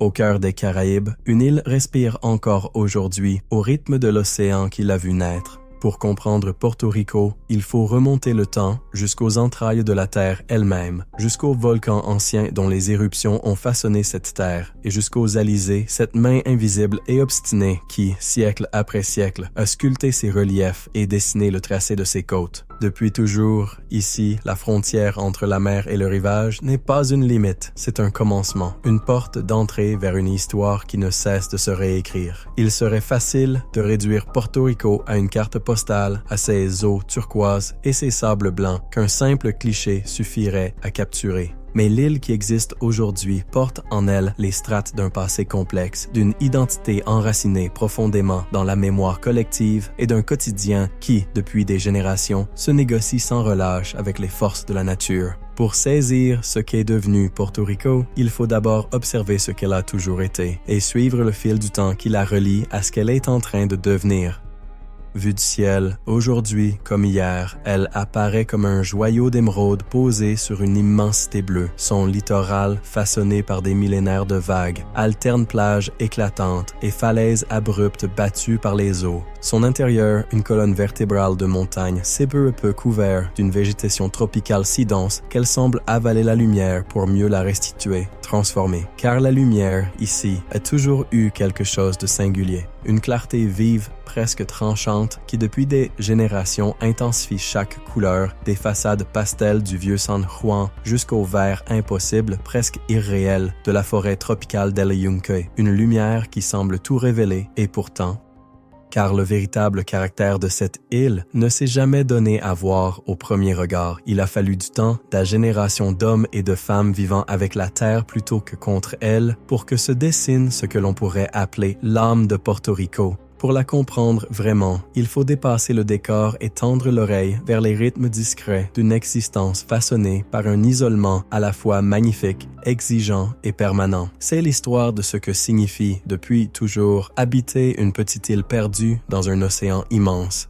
Au cœur des Caraïbes, une île respire encore aujourd'hui au rythme de l'océan qui l'a vu naître. Pour comprendre Porto Rico, il faut remonter le temps jusqu'aux entrailles de la Terre elle-même, jusqu'aux volcans anciens dont les éruptions ont façonné cette terre, et jusqu'aux alizés, cette main invisible et obstinée qui, siècle après siècle, a sculpté ses reliefs et dessiné le tracé de ses côtes. Depuis toujours, ici, la frontière entre la mer et le rivage n'est pas une limite, c'est un commencement, une porte d'entrée vers une histoire qui ne cesse de se réécrire. Il serait facile de réduire Porto Rico à une carte postale, à ses eaux turquoises et ses sables blancs qu'un simple cliché suffirait à capturer. Mais l'île qui existe aujourd'hui porte en elle les strates d'un passé complexe, d'une identité enracinée profondément dans la mémoire collective et d'un quotidien qui, depuis des générations, se négocie sans relâche avec les forces de la nature. Pour saisir ce qu'est devenu Porto Rico, il faut d'abord observer ce qu'elle a toujours été et suivre le fil du temps qui la relie à ce qu'elle est en train de devenir. Vue du ciel, aujourd'hui comme hier, elle apparaît comme un joyau d'émeraude posé sur une immensité bleue. Son littoral, façonné par des millénaires de vagues, alterne plages éclatantes et falaises abruptes battues par les eaux. Son intérieur, une colonne vertébrale de montagnes, c'est peu à peu couvert d'une végétation tropicale si dense qu'elle semble avaler la lumière pour mieux la restituer, transformer. Car la lumière, ici, a toujours eu quelque chose de singulier. Une clarté vive, presque tranchante, qui depuis des générations intensifie chaque couleur, des façades pastel du vieux San Juan jusqu'au vert impossible, presque irréel, de la forêt tropicale d'El Yunque. Une lumière qui semble tout révéler, et pourtant, car le véritable caractère de cette île ne s'est jamais donné à voir au premier regard. Il a fallu du temps, de générations d'hommes et de femmes vivant avec la terre plutôt que contre elle, pour que se dessine ce que l'on pourrait appeler l'âme de Porto Rico. Pour la comprendre vraiment, il faut dépasser le décor et tendre l'oreille vers les rythmes discrets d'une existence façonnée par un isolement à la fois magnifique, exigeant et permanent. C'est l'histoire de ce que signifie, depuis toujours, habiter une petite île perdue dans un océan immense.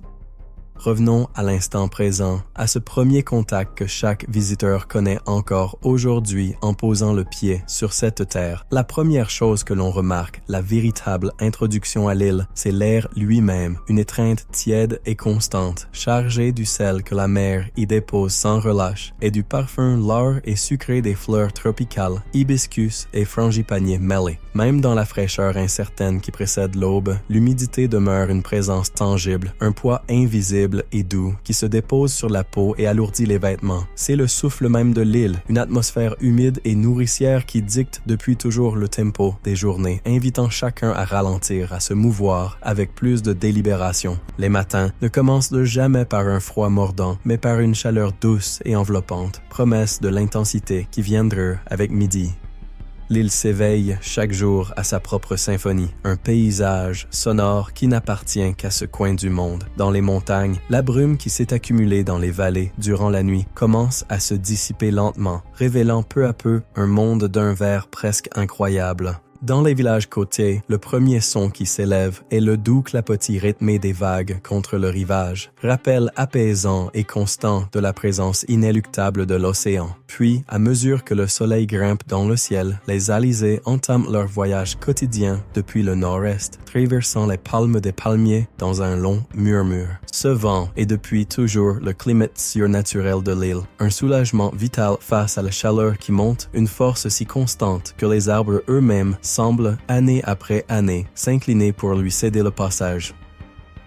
Revenons à l'instant présent, à ce premier contact que chaque visiteur connaît encore aujourd'hui en posant le pied sur cette terre. La première chose que l'on remarque, la véritable introduction à l'île, c'est l'air lui-même, une étreinte tiède et constante, chargée du sel que la mer y dépose sans relâche et du parfum lard et sucré des fleurs tropicales, hibiscus et frangipanier mêlés. Même dans la fraîcheur incertaine qui précède l'aube, l'humidité demeure une présence tangible, un poids invisible et doux qui se dépose sur la peau et alourdit les vêtements. C'est le souffle même de l'île, une atmosphère humide et nourricière qui dicte depuis toujours le tempo des journées, invitant chacun à ralentir, à se mouvoir avec plus de délibération. Les matins ne commencent jamais par un froid mordant, mais par une chaleur douce et enveloppante, promesse de l'intensité qui viendra avec midi. L'île s'éveille chaque jour à sa propre symphonie, un paysage sonore qui n'appartient qu'à ce coin du monde. Dans les montagnes, la brume qui s'est accumulée dans les vallées durant la nuit commence à se dissiper lentement, révélant peu à peu un monde d'un vert presque incroyable. Dans les villages côtiers, le premier son qui s'élève est le doux clapotis rythmé des vagues contre le rivage, rappel apaisant et constant de la présence inéluctable de l'océan. Puis, à mesure que le soleil grimpe dans le ciel, les alizés entament leur voyage quotidien depuis le nord-est, traversant les palmes des palmiers dans un long murmure. Ce vent est depuis toujours le climat surnaturel de l'île, un soulagement vital face à la chaleur qui monte, une force si constante que les arbres eux-mêmes semble, année après année, s'incliner pour lui céder le passage.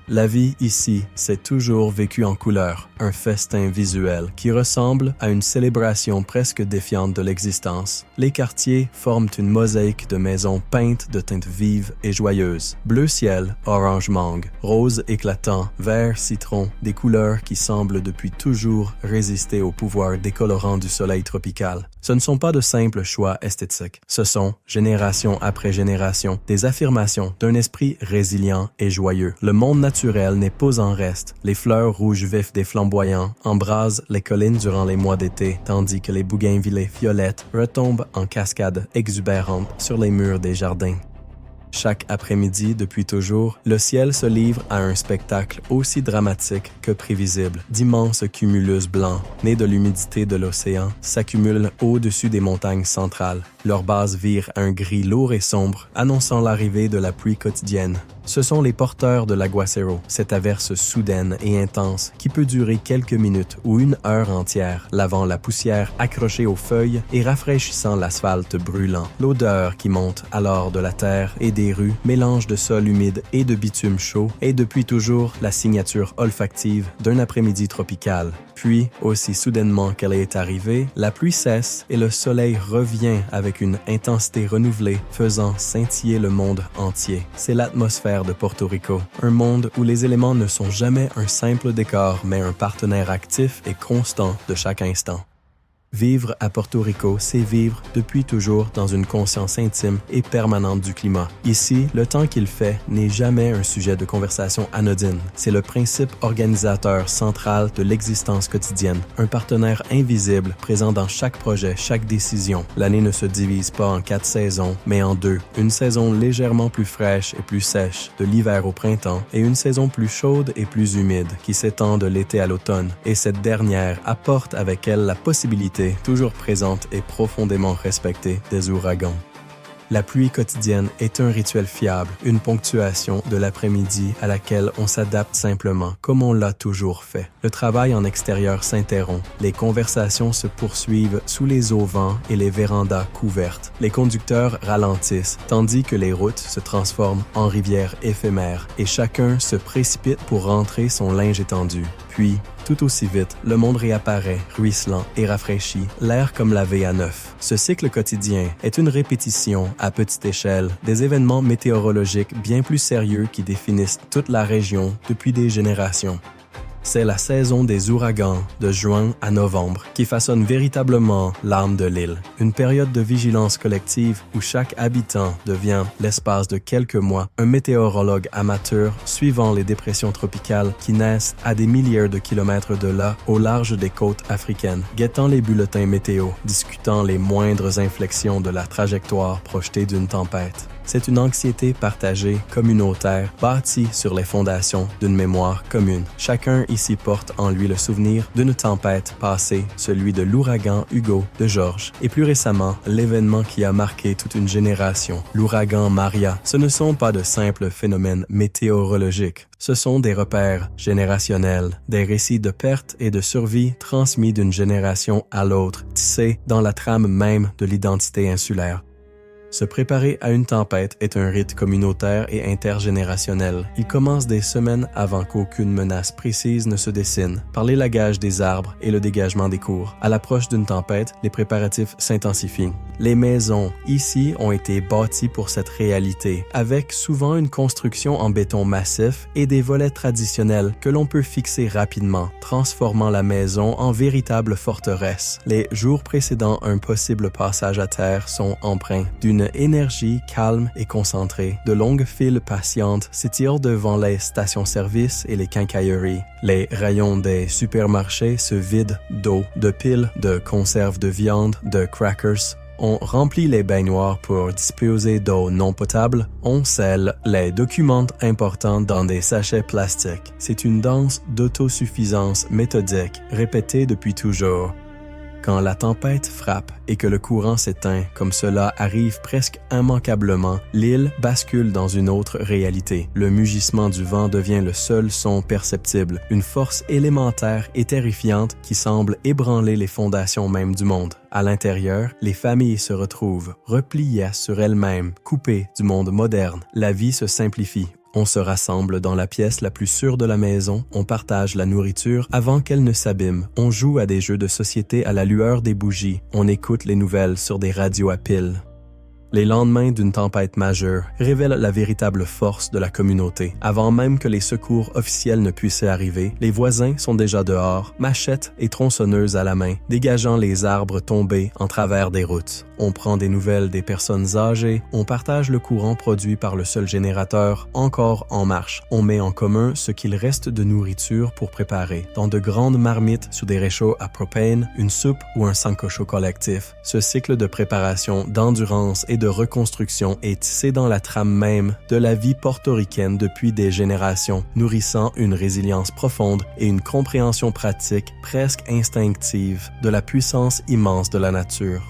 La vie ici s'est toujours vécue en couleur, un festin visuel qui ressemble à une célébration presque défiante de l'existence. Les quartiers forment une mosaïque de maisons peintes de teintes vives et joyeuses. Bleu ciel, orange mangue, rose éclatant, vert citron, des couleurs qui semblent depuis toujours résister au pouvoir décolorant du soleil tropical. Ce ne sont pas de simples choix esthétiques. Ce sont, génération après génération, des affirmations d'un esprit résilient et joyeux. Le monde naturel n'est pas en reste. Les fleurs rouges vifs des flamboyants embrasent les collines durant les mois d'été, tandis que les bougainvillées violettes retombent en cascades exubérantes sur les murs des jardins. Chaque après-midi, depuis toujours, le ciel se livre à un spectacle aussi dramatique que prévisible. D'immenses cumulus blancs, nés de l'humidité de l'océan, s'accumulent au-dessus des montagnes centrales. Leur base vire un gris lourd et sombre, annonçant l'arrivée de la pluie quotidienne. Ce sont les porteurs de l'aguacero, cette averse soudaine et intense qui peut durer quelques minutes ou une heure entière, lavant la poussière accrochée aux feuilles et rafraîchissant l'asphalte brûlant. L'odeur qui monte alors de la terre et des rues, mélange de sol humide et de bitume chaud, est depuis toujours la signature olfactive d'un après-midi tropical. Puis, aussi soudainement qu'elle est arrivée, la pluie cesse et le soleil revient avec une intensité renouvelée, faisant scintiller le monde entier. C'est l'atmosphère de Porto Rico, un monde où les éléments ne sont jamais un simple décor, mais un partenaire actif et constant de chaque instant. Vivre à Porto Rico, c'est vivre depuis toujours dans une conscience intime et permanente du climat. Ici, le temps qu'il fait n'est jamais un sujet de conversation anodine. C'est le principe organisateur central de l'existence quotidienne, un partenaire invisible présent dans chaque projet, chaque décision. L'année ne se divise pas en 4 saisons, mais en 2. Une saison légèrement plus fraîche et plus sèche, de l'hiver au printemps, et une saison plus chaude et plus humide, qui s'étend de l'été à l'automne. Et cette dernière apporte avec elle la possibilité toujours présente et profondément respectée des ouragans. La pluie quotidienne est un rituel fiable, une ponctuation de l'après-midi à laquelle on s'adapte simplement, comme on l'a toujours fait. Le travail en extérieur s'interrompt, les conversations se poursuivent sous les auvents et les vérandas couvertes. Les conducteurs ralentissent, tandis que les routes se transforment en rivières éphémères, et chacun se précipite pour rentrer son linge étendu. Puis, tout aussi vite, le monde réapparaît, ruisselant et rafraîchi, l'air comme lavé à neuf. Ce cycle quotidien est une répétition, à petite échelle, des événements météorologiques bien plus sérieux qui définissent toute la région depuis des générations. C'est la saison des ouragans de juin à novembre qui façonne véritablement l'âme de l'île. Une période de vigilance collective où chaque habitant devient, l'espace de quelques mois, un météorologue amateur suivant les dépressions tropicales qui naissent à des milliers de kilomètres de là au large des côtes africaines, guettant les bulletins météo, discutant les moindres inflexions de la trajectoire projetée d'une tempête. C'est une anxiété partagée, communautaire, bâtie sur les fondations d'une mémoire commune. Chacun ici porte en lui le souvenir d'une tempête passée, celui de l'ouragan Hugo de George, et plus récemment, l'événement qui a marqué toute une génération, l'ouragan Maria. Ce ne sont pas de simples phénomènes météorologiques. Ce sont des repères générationnels, des récits de perte et de survie transmis d'une génération à l'autre, tissés dans la trame même de l'identité insulaire. Se préparer à une tempête est un rite communautaire et intergénérationnel. Il commence des semaines avant qu'aucune menace précise ne se dessine, par l'élagage des arbres et le dégagement des cours. À l'approche d'une tempête, les préparatifs s'intensifient. Les maisons, ici, ont été bâties pour cette réalité, avec souvent une construction en béton massif et des volets traditionnels que l'on peut fixer rapidement, transformant la maison en véritable forteresse. Les jours précédant un possible passage à terre sont empreints d'une énergie calme et concentrée. De longues files patientes s'étirent devant les stations-service et les quincailleries. Les rayons des supermarchés se vident d'eau, de piles, de conserves de viande, de crackers. On remplit les baignoires pour disposer d'eau non potable. On scelle les documents importants dans des sachets plastiques. C'est une danse d'autosuffisance méthodique, répétée depuis toujours. Quand la tempête frappe et que le courant s'éteint, comme cela arrive presque immanquablement, l'île bascule dans une autre réalité. Le mugissement du vent devient le seul son perceptible, une force élémentaire et terrifiante qui semble ébranler les fondations mêmes du monde. À l'intérieur, les familles se retrouvent, repliées sur elles-mêmes, coupées du monde moderne. La vie se simplifie. On se rassemble dans la pièce la plus sûre de la maison, on partage la nourriture avant qu'elle ne s'abîme, on joue à des jeux de société à la lueur des bougies, on écoute les nouvelles sur des radios à piles. Les lendemains d'une tempête majeure révèlent la véritable force de la communauté. Avant même que les secours officiels ne puissent arriver, les voisins sont déjà dehors, machettes et tronçonneuses à la main, dégageant les arbres tombés en travers des routes. On prend des nouvelles des personnes âgées, on partage le courant produit par le seul générateur encore en marche. On met en commun ce qu'il reste de nourriture pour préparer. Dans de grandes marmites sous des réchauds à propane, une soupe ou un sancocho collectif. Ce cycle de préparation, d'endurance et de reconstruction est tissé dans la trame même de la vie portoricaine depuis des générations, nourrissant une résilience profonde et une compréhension pratique presque instinctive de la puissance immense de la nature.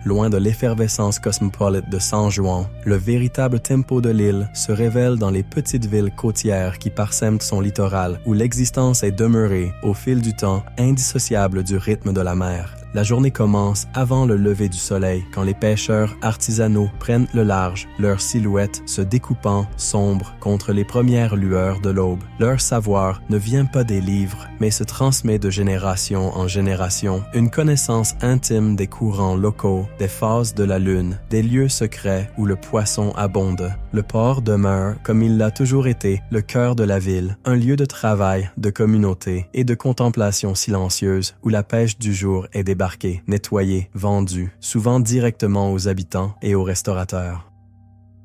loin de l'effervescence cosmopolite de San Juan. Le véritable tempo de l'île se révèle dans les petites villes côtières qui parsèment son littoral, où l'existence est demeurée, au fil du temps, indissociable du rythme de la mer. La journée commence avant le lever du soleil, quand les pêcheurs artisanaux prennent le large, leurs silhouettes se découpant sombres contre les premières lueurs de l'aube. Leur savoir ne vient pas des livres, mais se transmet de génération en génération. Une connaissance intime des courants locaux, des phases de la lune, des lieux secrets où le poisson abonde. Le port demeure, comme il l'a toujours été, le cœur de la ville, un lieu de travail, de communauté et de contemplation silencieuse où la pêche du jour est débarquée, nettoyée, vendue, souvent directement aux habitants et aux restaurateurs.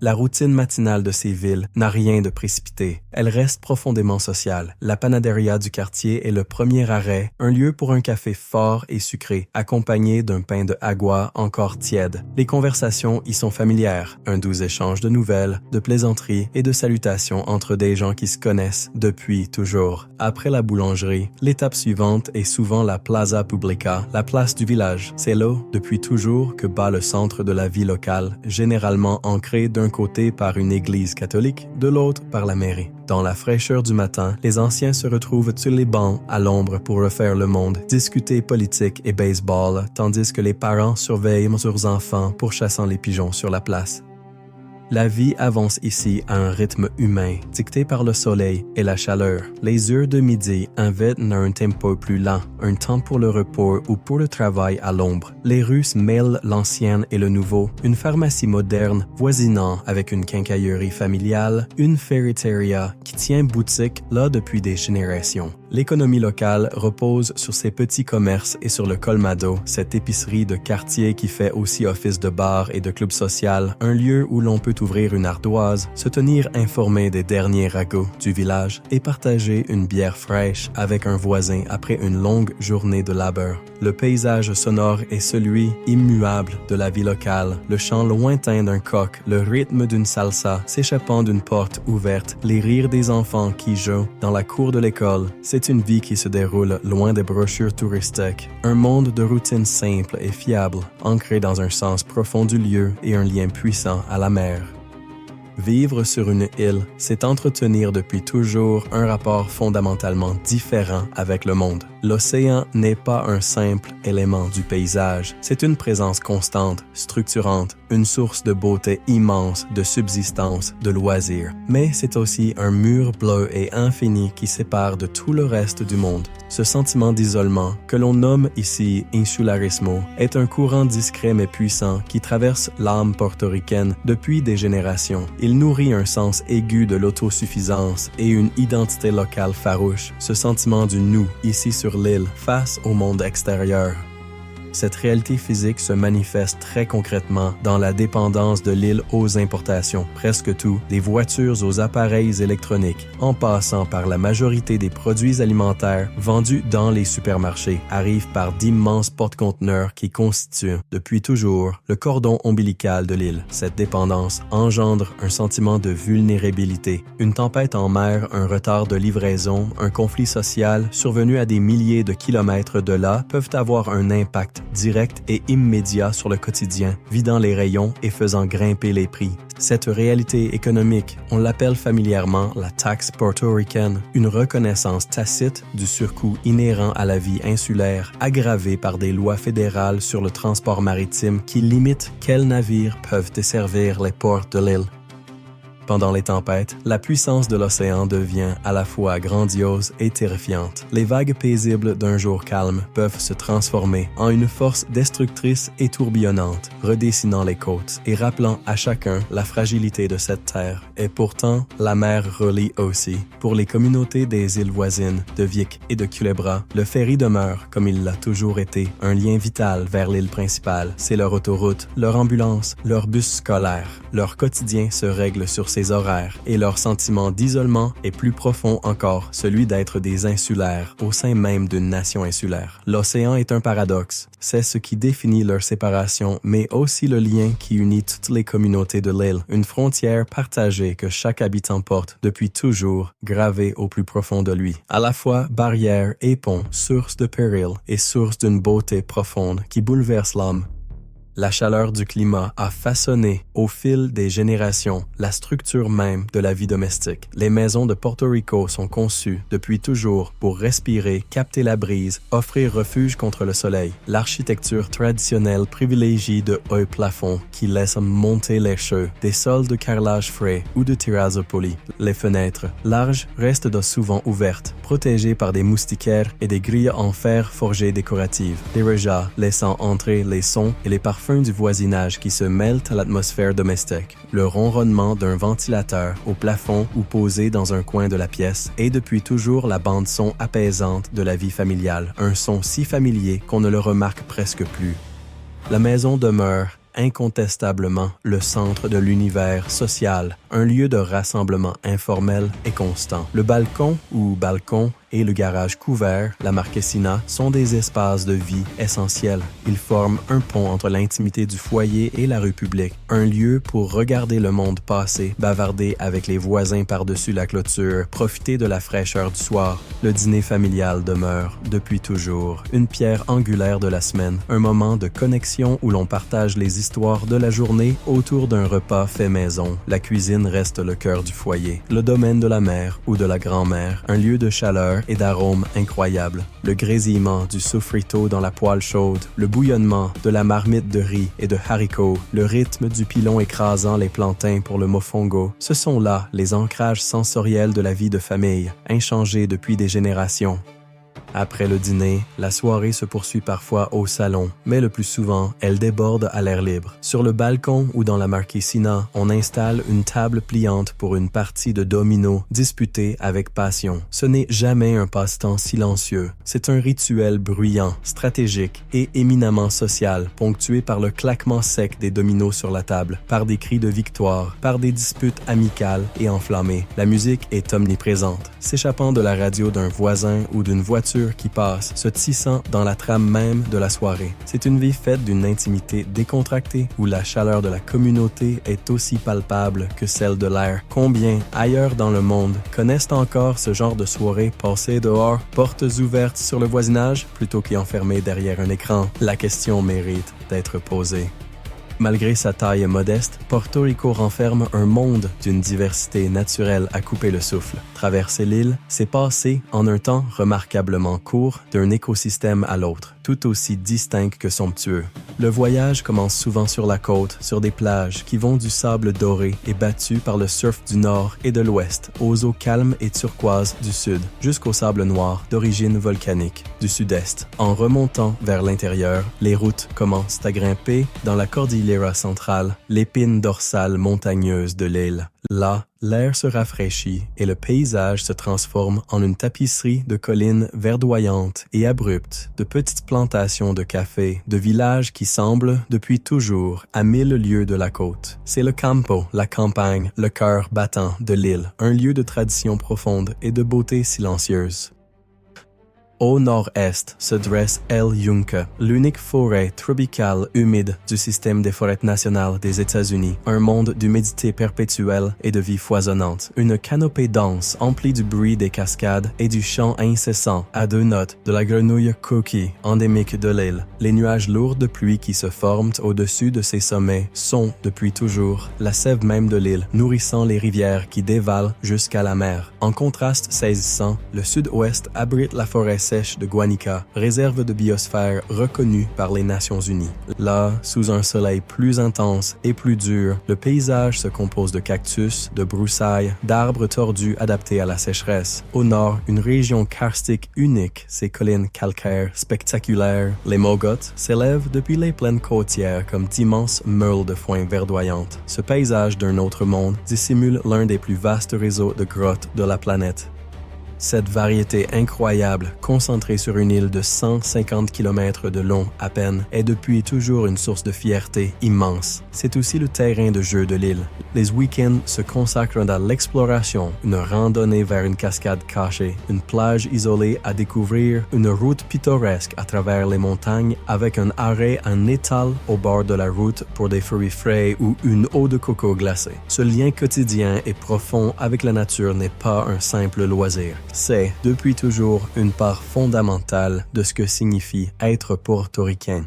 La routine matinale de ces villes n'a rien de précipité. Elle reste profondément sociale. La panaderia du quartier est le premier arrêt, un lieu pour un café fort et sucré, accompagné d'un pain de agua encore tiède. Les conversations y sont familières, un doux échange de nouvelles, de plaisanteries et de salutations entre des gens qui se connaissent depuis toujours. Après la boulangerie, l'étape suivante est souvent la Plaza Publica, la place du village. C'est là, depuis toujours, que bat le centre de la vie locale, généralement ancré d'un côté par une église catholique, de l'autre par la mairie. Dans la fraîcheur du matin, les anciens se retrouvent sur les bancs à l'ombre pour refaire le monde, discuter politique et baseball, tandis que les parents surveillent leurs enfants pourchassant les pigeons sur la place. La vie avance ici à un rythme humain, dicté par le soleil et la chaleur. Les heures de midi invitent à un tempo plus lent, un temps pour le repos ou pour le travail à l'ombre. Les rues mêlent l'ancien et le nouveau, une pharmacie moderne voisinant avec une quincaillerie familiale, une ferreteria qui tient boutique là depuis des générations. L'économie locale repose sur ces petits commerces et sur le Colmado, cette épicerie de quartier qui fait aussi office de bar et de club social, un lieu où l'on peut ouvrir une ardoise, se tenir informé des derniers ragots du village et partager une bière fraîche avec un voisin après une longue journée de labeur. Le paysage sonore est celui immuable de la vie locale, le chant lointain d'un coq, le rythme d'une salsa s'échappant d'une porte ouverte, les rires des enfants qui jouent dans la cour de l'école. C'est une vie qui se déroule loin des brochures touristiques, un monde de routines simples et fiables, ancré dans un sens profond du lieu et un lien puissant à la mer. Vivre sur une île, c'est entretenir depuis toujours un rapport fondamentalement différent avec le monde. L'océan n'est pas un simple élément du paysage, c'est une présence constante, structurante, une source de beauté immense, de subsistance, de loisirs. Mais c'est aussi un mur bleu et infini qui sépare de tout le reste du monde. Ce sentiment d'isolement, que l'on nomme ici insularismo, est un courant discret mais puissant qui traverse l'âme portoricaine depuis des générations. Il nourrit un sens aigu de l'autosuffisance et une identité locale farouche, ce sentiment du nous, ici sur l'île, face au monde extérieur. Cette réalité physique se manifeste très concrètement dans la dépendance de l'île aux importations. Presque tout, des voitures aux appareils électroniques, en passant par la majorité des produits alimentaires vendus dans les supermarchés, arrivent par d'immenses porte-conteneurs qui constituent, depuis toujours, le cordon ombilical de l'île. Cette dépendance engendre un sentiment de vulnérabilité. Une tempête en mer, un retard de livraison, un conflit social survenu à des milliers de kilomètres de là peuvent avoir un impact direct et immédiat sur le quotidien, vidant les rayons et faisant grimper les prix. Cette réalité économique, on l'appelle familièrement la taxe portoricaine, une reconnaissance tacite du surcoût inhérent à la vie insulaire, aggravée par des lois fédérales sur le transport maritime qui limitent quels navires peuvent desservir les ports de l'île. Pendant les tempêtes, la puissance de l'océan devient à la fois grandiose et terrifiante. Les vagues paisibles d'un jour calme peuvent se transformer en une force destructrice et tourbillonnante, redessinant les côtes et rappelant à chacun la fragilité de cette terre. Et pourtant, la mer relie aussi. Pour les communautés des îles voisines de Vic et de Culebra, le ferry demeure, comme il l'a toujours été, un lien vital vers l'île principale. C'est leur autoroute, leur ambulance, leur bus scolaire. Leur quotidien se règle sur ces horaires et leur sentiment d'isolement est plus profond encore, celui d'être des insulaires au sein même d'une nation insulaire. L'océan est un paradoxe. C'est ce qui définit leur séparation, mais aussi le lien qui unit toutes les communautés de l'île, une frontière partagée que chaque habitant porte depuis toujours, gravée au plus profond de lui. À la fois barrière et pont, source de péril et source d'une beauté profonde qui bouleverse l'âme. La chaleur du climat a façonné, au fil des générations, la structure même de la vie domestique. Les maisons de Porto Rico sont conçues depuis toujours pour respirer, capter la brise, offrir refuge contre le soleil. L'architecture traditionnelle privilégie de hauts plafonds qui laissent monter les cheveux, des sols de carrelage frais ou de terrazzo poli. Les fenêtres, larges, restent souvent ouvertes, protégées par des moustiquaires et des grilles en fer forgées décoratives. Des rejats laissant entrer les sons et les parfums du voisinage qui se mêlent à l'atmosphère domestique. Le ronronnement d'un ventilateur au plafond ou posé dans un coin de la pièce est depuis toujours la bande-son apaisante de la vie familiale, un son si familier qu'on ne le remarque presque plus. La maison demeure incontestablement le centre de l'univers social, un lieu de rassemblement informel et constant. Le balcon ou balcon et le garage couvert, la marquesina, sont des espaces de vie essentiels. Ils forment un pont entre l'intimité du foyer et la rue publique, un lieu pour regarder le monde passer, bavarder avec les voisins par-dessus la clôture, profiter de la fraîcheur du soir. Le dîner familial demeure, depuis toujours, une pierre angulaire de la semaine, un moment de connexion où l'on partage les histoires de la journée autour d'un repas fait maison. La cuisine reste le cœur du foyer, le domaine de la mère ou de la grand-mère, un lieu de chaleur et d'arômes incroyables. Le grésillement du sofrito dans la poêle chaude, le bouillonnement de la marmite de riz et de haricots, le rythme du pilon écrasant les plantains pour le mofongo, ce sont là les ancrages sensoriels de la vie de famille, inchangés depuis des générations. Après le dîner, la soirée se poursuit parfois au salon, mais le plus souvent, elle déborde à l'air libre. Sur le balcon ou dans la marquesina, on installe une table pliante pour une partie de domino disputée avec passion. Ce n'est jamais un passe-temps silencieux. C'est un rituel bruyant, stratégique et éminemment social, ponctué par le claquement sec des dominos sur la table, par des cris de victoire, par des disputes amicales et enflammées. La musique est omniprésente, s'échappant de la radio d'un voisin ou d'une voiture qui passe, se tissant dans la trame même de la soirée. C'est une vie faite d'une intimité décontractée où la chaleur de la communauté est aussi palpable que celle de l'air. Combien, ailleurs dans le monde, connaissent encore ce genre de soirée passée dehors, portes ouvertes sur le voisinage, plutôt qu'enfermées derrière un écran? La question mérite d'être posée. Malgré sa taille modeste, Porto Rico renferme un monde d'une diversité naturelle à couper le souffle. Traverser l'île, c'est passer, en un temps remarquablement court, d'un écosystème à l'autre, tout aussi distinct que somptueux. Le voyage commence souvent sur la côte, sur des plages qui vont du sable doré et battu par le surf du nord et de l'ouest, aux eaux calmes et turquoises du sud, jusqu'au sable noir d'origine volcanique du sud-est. En remontant vers l'intérieur, les routes commencent à grimper dans la Cordillera centrale, l'épine dorsale montagneuse de l'île. Là, l'air se rafraîchit et le paysage se transforme en une tapisserie de collines verdoyantes et abruptes, de petites plantations de café, de villages qui semblent, depuis toujours, à 1000 lieues de la côte. C'est le campo, la campagne, le cœur battant de l'île, un lieu de tradition profonde et de beauté silencieuse. Au nord-est se dresse El Yunque, l'unique forêt tropicale humide du système des forêts nationales des États-Unis, un monde d'humidité perpétuelle et de vie foisonnante. Une canopée dense emplie du bruit des cascades et du chant incessant à deux notes de la grenouille coquille endémique de l'île. Les nuages lourds de pluie qui se forment au-dessus de ces sommets sont, depuis toujours, la sève même de l'île, nourrissant les rivières qui dévalent jusqu'à la mer. En contraste saisissant, le sud-ouest abrite la forêt sèche de Guanica, réserve de biosphère reconnue par les Nations Unies. Là, sous un soleil plus intense et plus dur, le paysage se compose de cactus, de broussailles, d'arbres tordus adaptés à la sécheresse. Au nord, une région karstique unique, ses collines calcaires spectaculaires. Les mogotes s'élèvent depuis les plaines côtières comme d'immenses meules de foin verdoyantes. Ce paysage d'un autre monde dissimule l'un des plus vastes réseaux de grottes de la planète. Cette variété incroyable, concentrée sur une île de 150 km de long à peine, est depuis toujours une source de fierté immense. C'est aussi le terrain de jeu de l'île. Les week-ends se consacrent à l'exploration, une randonnée vers une cascade cachée, une plage isolée à découvrir, une route pittoresque à travers les montagnes avec un arrêt en étal au bord de la route pour des fruits frais ou une eau de coco glacée. Ce lien quotidien et profond avec la nature n'est pas un simple loisir. C'est, depuis toujours, une part fondamentale de ce que signifie être portoricain.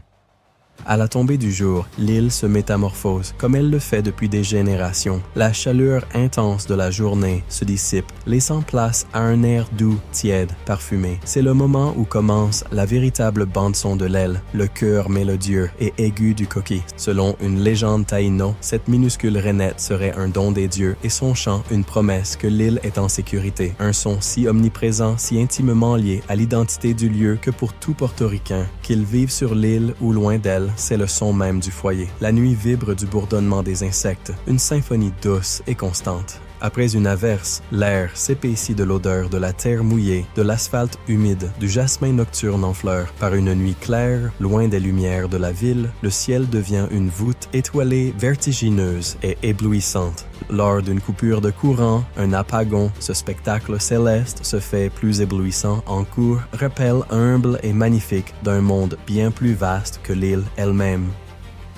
À la tombée du jour, l'île se métamorphose, comme elle le fait depuis des générations. La chaleur intense de la journée se dissipe, laissant place à un air doux, tiède, parfumé. C'est le moment où commence la véritable bande-son de l'aile, le chœur mélodieux et aigu du coquille. Selon une légende taïno, cette minuscule rainette serait un don des dieux et son chant une promesse que l'île est en sécurité. Un son si omniprésent, si intimement lié à l'identité du lieu que pour tout Portoricain, qu'il vive sur l'île ou loin d'elle, c'est le son même du foyer. La nuit vibre du bourdonnement des insectes, une symphonie douce et constante. Après une averse, l'air s'épaissit de l'odeur de la terre mouillée, de l'asphalte humide, du jasmin nocturne en fleurs. Par une nuit claire, loin des lumières de la ville, le ciel devient une voûte étoilée, vertigineuse et éblouissante. Lors d'une coupure de courant, un apagon, ce spectacle céleste se fait plus éblouissant en cours, rappel humble et magnifique d'un monde bien plus vaste que l'île elle-même.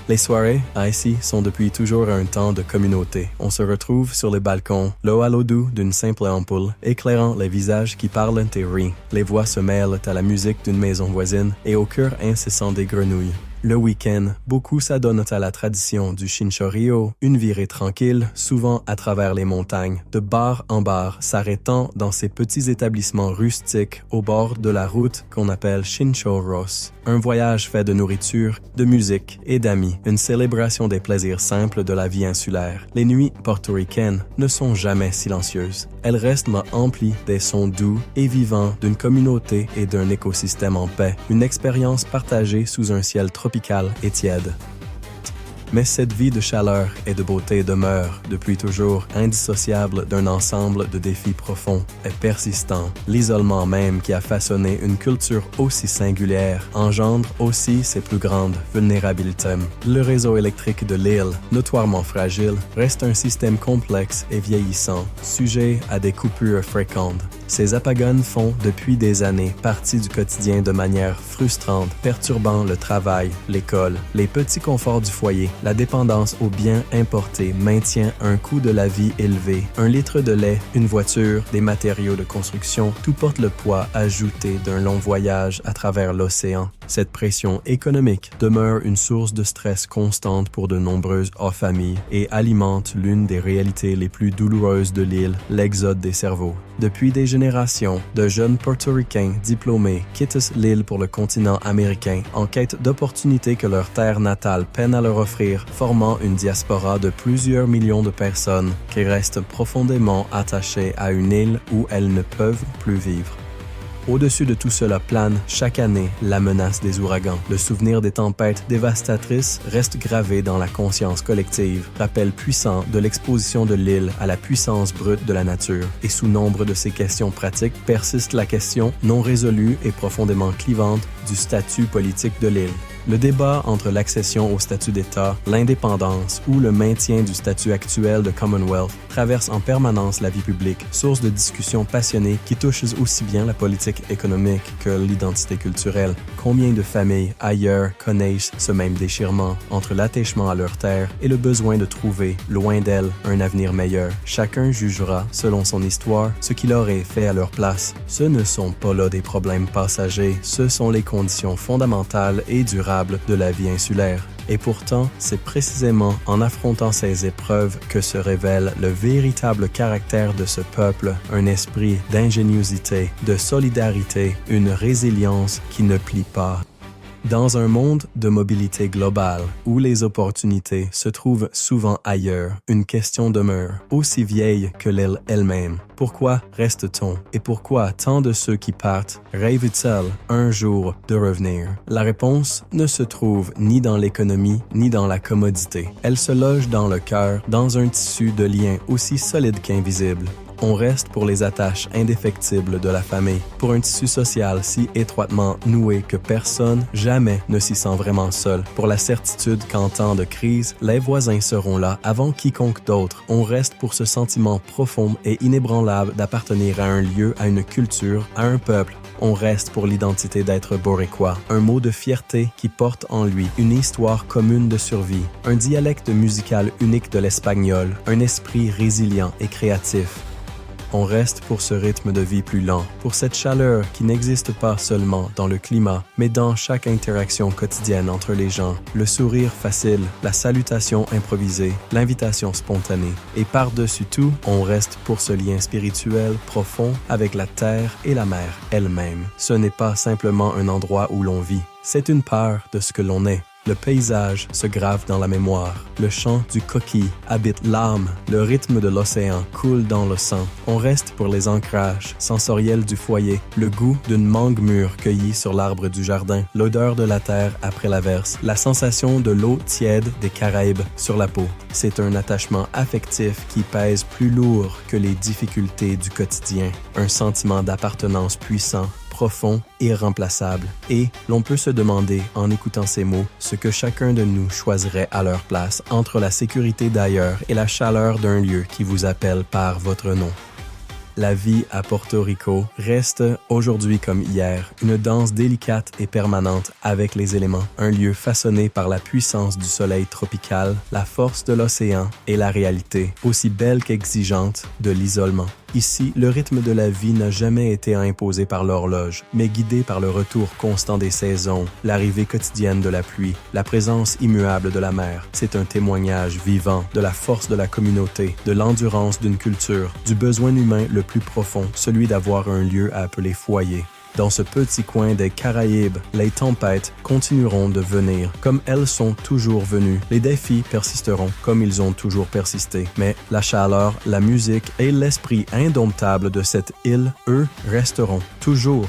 Les soirées, ici, sont depuis toujours un temps de communauté. On se retrouve sur les balcons, l'eau à l'eau doux d'une simple ampoule, éclairant les visages qui parlent et rient. Les voix se mêlent à la musique d'une maison voisine et au chœur incessant des grenouilles. Le week-end, beaucoup s'adonnent à la tradition du Chinchorro, une virée tranquille, souvent à travers les montagnes, de bar en bar, s'arrêtant dans ces petits établissements rustiques au bord de la route qu'on appelle Chinchorros. Un voyage fait de nourriture, de musique et d'amis, une célébration des plaisirs simples de la vie insulaire. Les nuits portoricaines ne sont jamais silencieuses. Elles restent emplies des sons doux et vivants d'une communauté et d'un écosystème en paix, une expérience partagée sous un ciel tropical et tiède. Mais cette vie de chaleur et de beauté demeure, depuis toujours, indissociable d'un ensemble de défis profonds et persistants. L'isolement même qui a façonné une culture aussi singulière engendre aussi ses plus grandes vulnérabilités. Le réseau électrique de l'île, notoirement fragile, reste un système complexe et vieillissant, sujet à des coupures fréquentes. Ces apagones font, depuis des années, partie du quotidien de manière frustrante, perturbant le travail, l'école, les petits conforts du foyer. La dépendance aux biens importés maintient un coût de la vie élevé. Un litre de lait, une voiture, des matériaux de construction, tout porte le poids ajouté d'un long voyage à travers l'océan. Cette pression économique demeure une source de stress constante pour de nombreuses familles et alimente l'une des réalités les plus douloureuses de l'île, l'exode des cerveaux. Depuis des générations, de jeunes portoricains diplômés quittent l'île pour le continent américain en quête d'opportunités que leur terre natale peine à leur offrir, formant une diaspora de plusieurs millions de personnes qui restent profondément attachées à une île où elles ne peuvent plus vivre. Au-dessus de tout cela plane, chaque année, la menace des ouragans. Le souvenir des tempêtes dévastatrices reste gravé dans la conscience collective, rappel puissant de l'exposition de l'île à la puissance brute de la nature. Et sous nombre de ces questions pratiques persiste la question non résolue et profondément clivante du statut politique de l'île. Le débat entre l'accession au statut d'État, l'indépendance ou le maintien du statut actuel de Commonwealth traverse en permanence la vie publique, source de discussions passionnées qui touchent aussi bien la politique économique que l'identité culturelle. Combien de familles ailleurs connaissent ce même déchirement entre l'attachement à leur terre et le besoin de trouver, loin d'elles, un avenir meilleur? Chacun jugera, selon son histoire, ce qu'il aurait fait à leur place. Ce ne sont pas là des problèmes passagers, ce sont les conditions fondamentales et durables de la vie insulaire. Et pourtant, c'est précisément en affrontant ces épreuves que se révèle le véritable caractère de ce peuple, un esprit d'ingéniosité, de solidarité, une résilience qui ne plie pas. Dans un monde de mobilité globale, où les opportunités se trouvent souvent ailleurs, une question demeure, aussi vieille que l'île elle-même. Pourquoi reste-t-on? Et pourquoi tant de ceux qui partent rêvent-ils un jour de revenir? La réponse ne se trouve ni dans l'économie, ni dans la commodité. Elle se loge dans le cœur, dans un tissu de liens aussi solide qu'invisible. On reste pour les attaches indéfectibles de la famille, pour un tissu social si étroitement noué que personne, jamais, ne s'y sent vraiment seul, pour la certitude qu'en temps de crise, les voisins seront là avant quiconque d'autre. On reste pour ce sentiment profond et inébranlable d'appartenir à un lieu, à une culture, à un peuple. On reste pour l'identité d'être boricois, un mot de fierté qui porte en lui une histoire commune de survie, un dialecte musical unique de l'espagnol, un esprit résilient et créatif. On reste pour ce rythme de vie plus lent, pour cette chaleur qui n'existe pas seulement dans le climat, mais dans chaque interaction quotidienne entre les gens, le sourire facile, la salutation improvisée, l'invitation spontanée. Et par-dessus tout, on reste pour ce lien spirituel profond avec la terre et la mer elle-même. Ce n'est pas simplement un endroit où l'on vit, c'est une part de ce que l'on est. Le paysage se grave dans la mémoire. Le chant du coquille habite l'âme. Le rythme de l'océan coule dans le sang. On reste pour les ancrages sensoriels du foyer, le goût d'une mangue mûre cueillie sur l'arbre du jardin, l'odeur de la terre après l'averse, la sensation de l'eau tiède des Caraïbes sur la peau. C'est un attachement affectif qui pèse plus lourd que les difficultés du quotidien. Un sentiment d'appartenance puissant, profond et irremplaçable. Et l'on peut se demander, en écoutant ces mots, ce que chacun de nous choisirait à leur place entre la sécurité d'ailleurs et la chaleur d'un lieu qui vous appelle par votre nom. La vie à Porto Rico reste, aujourd'hui comme hier, une danse délicate et permanente avec les éléments. Un lieu façonné par la puissance du soleil tropical, la force de l'océan et la réalité, aussi belle qu'exigeante, de l'isolement. Ici, le rythme de la vie n'a jamais été imposé par l'horloge, mais guidé par le retour constant des saisons, l'arrivée quotidienne de la pluie, la présence immuable de la mer. C'est un témoignage vivant de la force de la communauté, de l'endurance d'une culture, du besoin humain le plus profond, celui d'avoir un lieu à appeler foyer. Dans ce petit coin des Caraïbes, les tempêtes continueront de venir, comme elles sont toujours venues. Les défis persisteront, comme ils ont toujours persisté. Mais la chaleur, la musique et l'esprit indomptable de cette île, eux, resteront toujours.